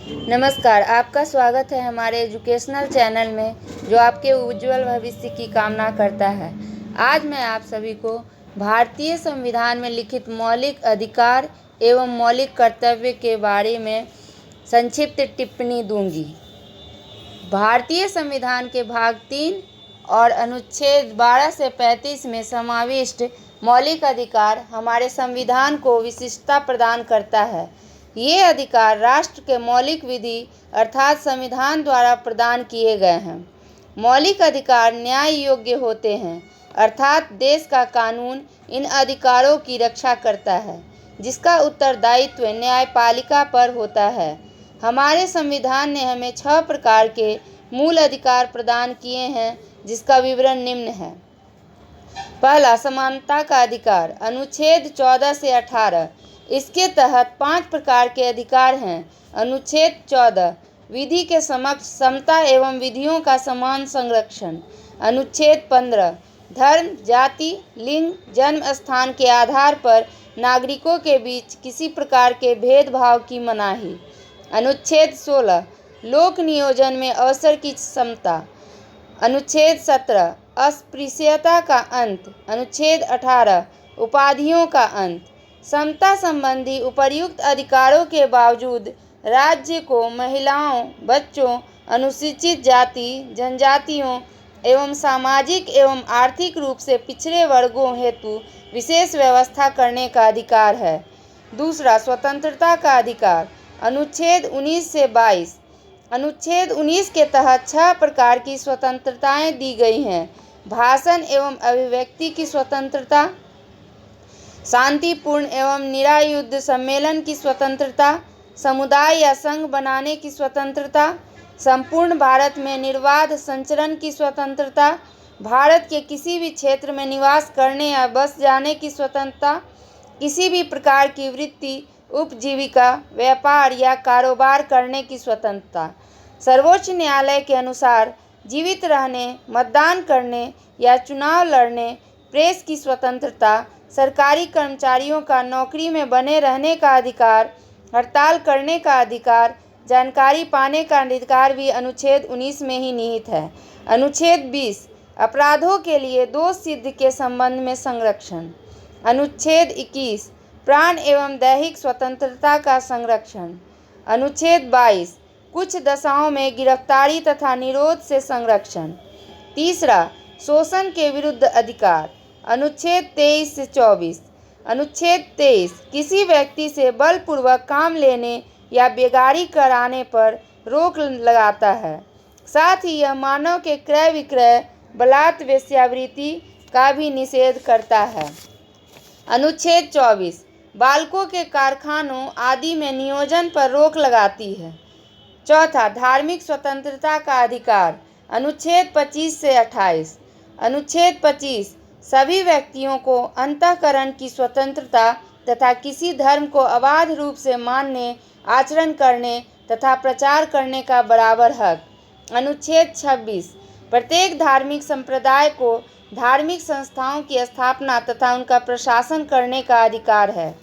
नमस्कार, आपका स्वागत है हमारे एजुकेशनल चैनल में जो आपके उज्जवल भविष्य की कामना करता है। आज मैं आप सभी को भारतीय संविधान में लिखित मौलिक अधिकार एवं मौलिक कर्तव्य के बारे में संक्षिप्त टिप्पणी दूंगी। भारतीय संविधान के भाग 3 और अनुच्छेद 12 से 35 में समाविष्ट मौलिक अधिकार हमारे संविधान को विशिष्टता प्रदान करता है। ये अधिकार राष्ट्र के मौलिक विधि अर्थात संविधान द्वारा प्रदान किए गए हैं। मौलिक अधिकार न्याय योग्य होते हैं अर्थात देश का कानून इन अधिकारों की रक्षा करता है, जिसका उत्तरदायित्व न्यायपालिका पर होता है। हमारे संविधान ने हमें 6 प्रकार के मूल अधिकार प्रदान किए हैं, जिसका विवरण निम्न है। पहला, समानता का अधिकार, अनुच्छेद 14 से 18। इसके तहत 5 प्रकार के अधिकार हैं। अनुच्छेद 14, विधि के समक्ष समता एवं विधियों का समान संरक्षण। अनुच्छेद 15, धर्म, जाति, लिंग, जन्म स्थान के आधार पर नागरिकों के बीच किसी प्रकार के भेदभाव की मनाही। अनुच्छेद 16, लोक नियोजन में अवसर की समता। अनुच्छेद 17, अस्पृश्यता का अंत। अनुच्छेद 18, उपाधियों का अंत। समता संबंधी उपर्युक्त अधिकारों के बावजूद राज्य को महिलाओं, बच्चों, अनुसूचित जाति, जनजातियों एवं सामाजिक एवं आर्थिक रूप से पिछड़े वर्गों हेतु विशेष व्यवस्था करने का अधिकार है। दूसरा, स्वतंत्रता का अधिकार, अनुच्छेद 19 से 22। अनुच्छेद 19 के तहत 6 प्रकार की स्वतंत्रताएं दी गई हैं। भाषण एवं अभिव्यक्ति की स्वतंत्रता, शांतिपूर्ण एवं निरायुध सम्मेलन की स्वतंत्रता, समुदाय या संघ बनाने की स्वतंत्रता, संपूर्ण भारत में निर्बाध संचरण की स्वतंत्रता, भारत के किसी भी क्षेत्र में निवास करने या बस जाने की स्वतंत्रता, किसी भी प्रकार की वृत्ति, उपजीविका, व्यापार या कारोबार करने की स्वतंत्रता, सर्वोच्च न्यायालय के अनुसार जीवित रहने, मतदान करने या चुनाव लड़ने, प्रेस की स्वतंत्रता, सरकारी कर्मचारियों का नौकरी में बने रहने का अधिकार, हड़ताल करने का अधिकार, जानकारी पाने का अधिकार भी अनुच्छेद 19 में ही निहित है। अनुच्छेद 20, अपराधों के लिए दोष सिद्ध के संबंध में संरक्षण। अनुच्छेद 21, प्राण एवं दैहिक स्वतंत्रता का संरक्षण। अनुच्छेद 22, कुछ दशाओं में गिरफ्तारी तथा निरोध से संरक्षण। तीसरा, शोषण के विरुद्ध अधिकार, अनुच्छेद 23 से 24। अनुच्छेद 23, किसी व्यक्ति से बलपूर्वक काम लेने या बेगारी कराने पर रोक लगाता है। साथ ही यह मानव के क्रय विक्रय, बलात्, वेश्यावृत्ति का भी निषेध करता है। अनुच्छेद 24, बालकों के कारखानों आदि में नियोजन पर रोक लगाती है। चौथा, धार्मिक स्वतंत्रता का अधिकार, अनुच्छेद 25 से 28। अनुच्छेद 25, सभी व्यक्तियों को अंतःकरण की स्वतंत्रता तथा किसी धर्म को अबाध रूप से मानने, आचरण करने तथा प्रचार करने का बराबर हक। अनुच्छेद 26, प्रत्येक धार्मिक संप्रदाय को धार्मिक संस्थाओं की स्थापना तथा उनका प्रशासन करने का अधिकार है।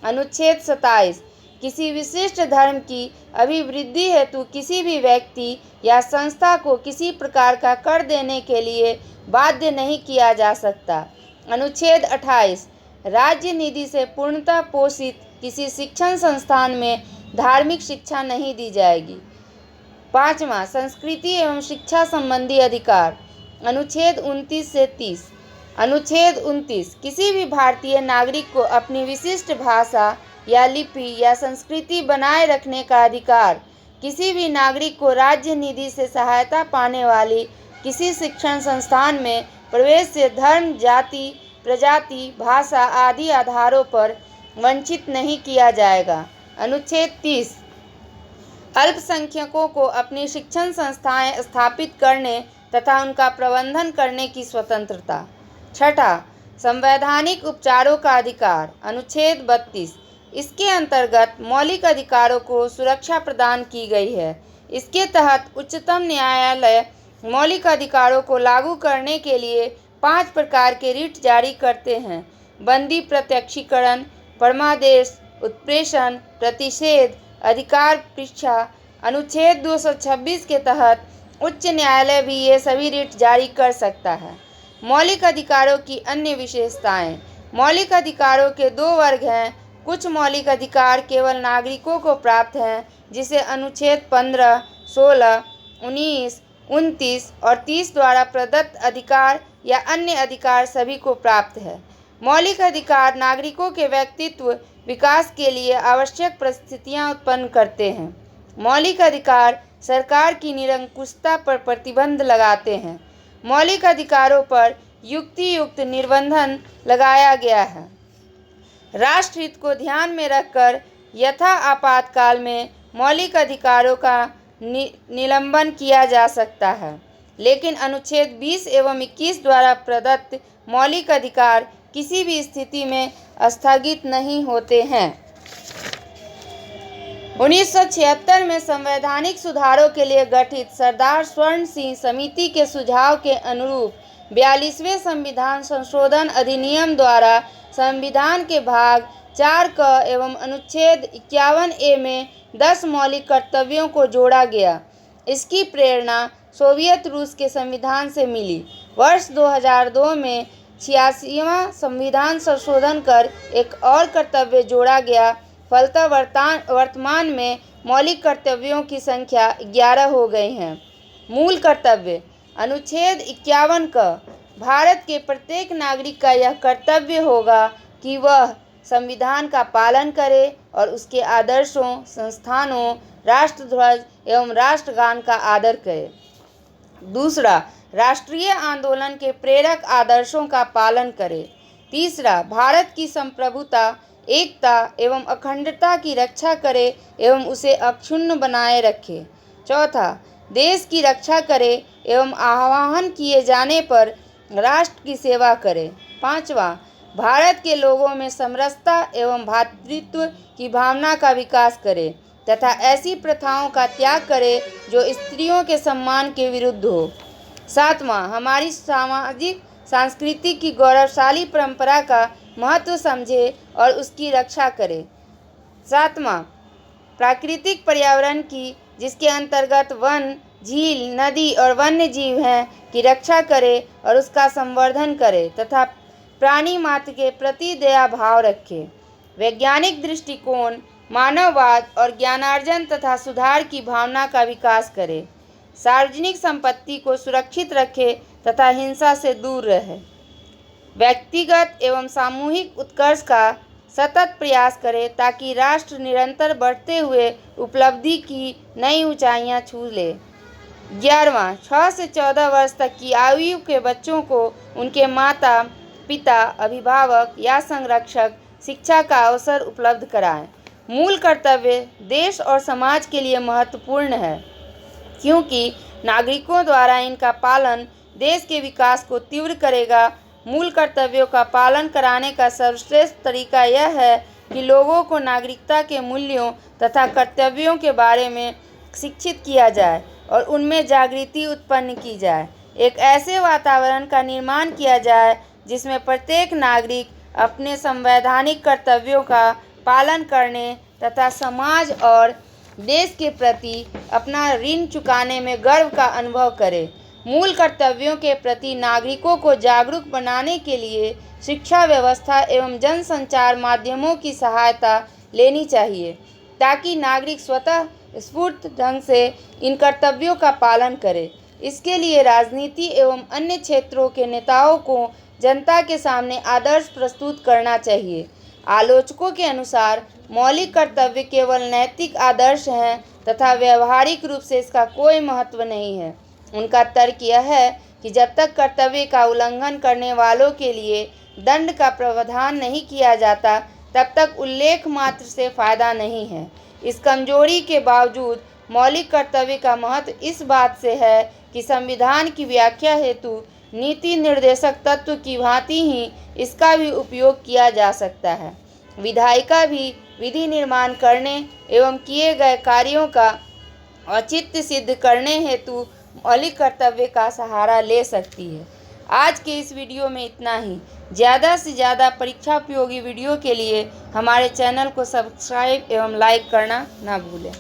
अनुच्छेद 27, किसी विशिष्ट धर्म की अभिवृद्धि हेतु किसी भी व्यक्ति या संस्था को किसी प्रकार का कर देने के लिए बाध्य नहीं किया जा सकता। अनुच्छेद 28, राज्य निधि से पूर्णतः पोषित किसी शिक्षण संस्थान में धार्मिक शिक्षा नहीं दी जाएगी। पाँचवा, संस्कृति एवं शिक्षा संबंधी अधिकार, अनुच्छेद 29 से 30। अनुच्छेद 29, किसी भी भारतीय नागरिक को अपनी विशिष्ट भाषा या लिपि या संस्कृति बनाए रखने का अधिकार। किसी भी नागरिक को राज्य निधि से सहायता पाने वाली किसी शिक्षण संस्थान में प्रवेश से धर्म, जाति, प्रजाति, भाषा आदि आधारों पर वंचित नहीं किया जाएगा। अनुच्छेद 30, अल्पसंख्यकों को अपनी शिक्षण संस्थाएं स्थापित करने तथा उनका प्रबंधन करने की स्वतंत्रता। छठा, संवैधानिक उपचारों का अधिकार, अनुच्छेद 32। इसके अंतर्गत मौलिक अधिकारों को सुरक्षा प्रदान की गई है। इसके तहत उच्चतम न्यायालय मौलिक अधिकारों को लागू करने के लिए 5 प्रकार के रिट जारी करते हैं। बंदी प्रत्यक्षीकरण, परमादेश, उत्प्रेषण, प्रतिषेध, अधिकार परीक्षा, अनुच्छेद 226 के तहत उच्च न्यायालय भी ये सभी रिट जारी कर सकता है। मौलिक अधिकारों की अन्य विशेषताएं। मौलिक अधिकारों के दो वर्ग हैं। कुछ मौलिक अधिकार केवल नागरिकों को प्राप्त हैं, जिसे अनुच्छेद 15, 16, 19, 29 और 30 द्वारा प्रदत्त अधिकार या अन्य अधिकार सभी को प्राप्त है। मौलिक अधिकार नागरिकों के व्यक्तित्व विकास के लिए आवश्यक परिस्थितियां उत्पन्न करते हैं। मौलिक अधिकार सरकार की निरंकुशता पर प्रतिबंध लगाते हैं। मौलिक अधिकारों पर युक्तियुक्त निर्बंधन लगाया गया है। राष्ट्रहित को ध्यान में रखकर यथा आपातकाल में मौलिक अधिकारों का निलंबन किया जा सकता है, लेकिन अनुच्छेद 20 एवं 21 द्वारा प्रदत्त मौलिक अधिकार किसी भी स्थिति में स्थगित नहीं होते हैं। 1976 में संवैधानिक सुधारों के लिए गठित सरदार स्वर्ण सिंह समिति के सुझाव के अनुरूप 42वें संविधान संशोधन अधिनियम द्वारा संविधान के भाग 4 क एवं अनुच्छेद 51A में 10 मौलिक कर्तव्यों को जोड़ा गया। इसकी प्रेरणा सोवियत रूस के संविधान से मिली। वर्ष 2002 में 86वां संविधान संशोधन कर एक और कर्तव्य जोड़ा गया। फलतः वर्तमान में मौलिक कर्तव्यों की संख्या 11 हो गई हैं। मूल कर्तव्य। अनुच्छेद 51 क भारत के प्रत्येक नागरिक का यह कर्तव्य होगा कि वह संविधान का पालन करे और उसके आदर्शों, संस्थानों, राष्ट्रध्वज एवं राष्ट्रगान का आदर करे। दूसरा, राष्ट्रीय आंदोलन के प्रेरक आदर्शों का पालन करे। तीसरा, भारत की संप्रभुता, एकता एवं अखंडता की रक्षा करे एवं उसे अक्षुण्ण बनाए रखे। चौथा, देश की रक्षा करे एवं आह्वान किए जाने पर राष्ट्र की सेवा करे। पांचवा, भारत के लोगों में समरसता एवं भ्रातृत्व की भावना का विकास करे तथा ऐसी प्रथाओं का त्याग करे जो स्त्रियों के सम्मान के विरुद्ध हो। सातवां, हमारी सामाजिक सांस्कृतिक की गौरवशाली परंपरा का महत्व समझे और उसकी रक्षा करे। सातवां, प्राकृतिक पर्यावरण की, जिसके अंतर्गत वन, झील, नदी और वन्य जीव हैं, की रक्षा करे और उसका संवर्धन करे तथा प्राणी मात्र के प्रति दया भाव रखे। वैज्ञानिक दृष्टिकोण, मानववाद और ज्ञानार्जन तथा सुधार की भावना का विकास करे। सार्वजनिक संपत्ति को सुरक्षित रखे तथा हिंसा से दूर रहे। व्यक्तिगत एवं सामूहिक उत्कर्ष का सतत प्रयास करे ताकि राष्ट्र निरंतर बढ़ते हुए उपलब्धि की नई ऊंचाइयां छू ले। 11वां, 6 से 14 वर्ष तक की आयु के बच्चों को उनके माता पिता, अभिभावक या संरक्षक शिक्षा का अवसर उपलब्ध कराएं। मूल कर्तव्य देश और समाज के लिए महत्वपूर्ण है, क्योंकि नागरिकों द्वारा इनका पालन देश के विकास को तीव्र करेगा। मूल कर्तव्यों का पालन कराने का सर्वश्रेष्ठ तरीका यह है कि लोगों को नागरिकता के मूल्यों तथा कर्तव्यों के बारे में शिक्षित किया जाए और उनमें जागृति उत्पन्न की जाए। एक ऐसे वातावरण का निर्माण किया जाए जिसमें प्रत्येक नागरिक अपने संवैधानिक कर्तव्यों का पालन करने तथा समाज और देश के प्रति अपना ऋण चुकाने में गर्व का अनुभव करे। मूल कर्तव्यों के प्रति नागरिकों को जागरूक बनाने के लिए शिक्षा व्यवस्था एवं जनसंचार माध्यमों की सहायता लेनी चाहिए, ताकि नागरिक स्वतः स्फूर्त ढंग से इन कर्तव्यों का पालन करें। इसके लिए राजनीति एवं अन्य क्षेत्रों के नेताओं को जनता के सामने आदर्श प्रस्तुत करना चाहिए। आलोचकों के अनुसार मौलिक कर्तव्य केवल नैतिक आदर्श हैं तथा व्यवहारिक रूप से इसका कोई महत्व नहीं है। उनका तर्क यह है कि जब तक कर्तव्य का उल्लंघन करने वालों के लिए दंड का प्रावधान नहीं किया जाता, तब तक उल्लेख मात्र से फायदा नहीं है। इस कमजोरी के बावजूद मौलिक कर्तव्य का महत्व इस बात से है कि संविधान की व्याख्या हेतु नीति निर्देशक तत्व की भांति ही इसका भी उपयोग किया जा सकता है। विधायिका भी विधि निर्माण करने एवं किए गए कार्यों का औचित्य सिद्ध करने हेतु मौलिक कर्तव्य का सहारा ले सकती है। आज के इस वीडियो में इतना ही। ज़्यादा से ज़्यादा परीक्षा उपयोगी वीडियो के लिए हमारे चैनल को सब्सक्राइब एवं लाइक करना ना भूलें।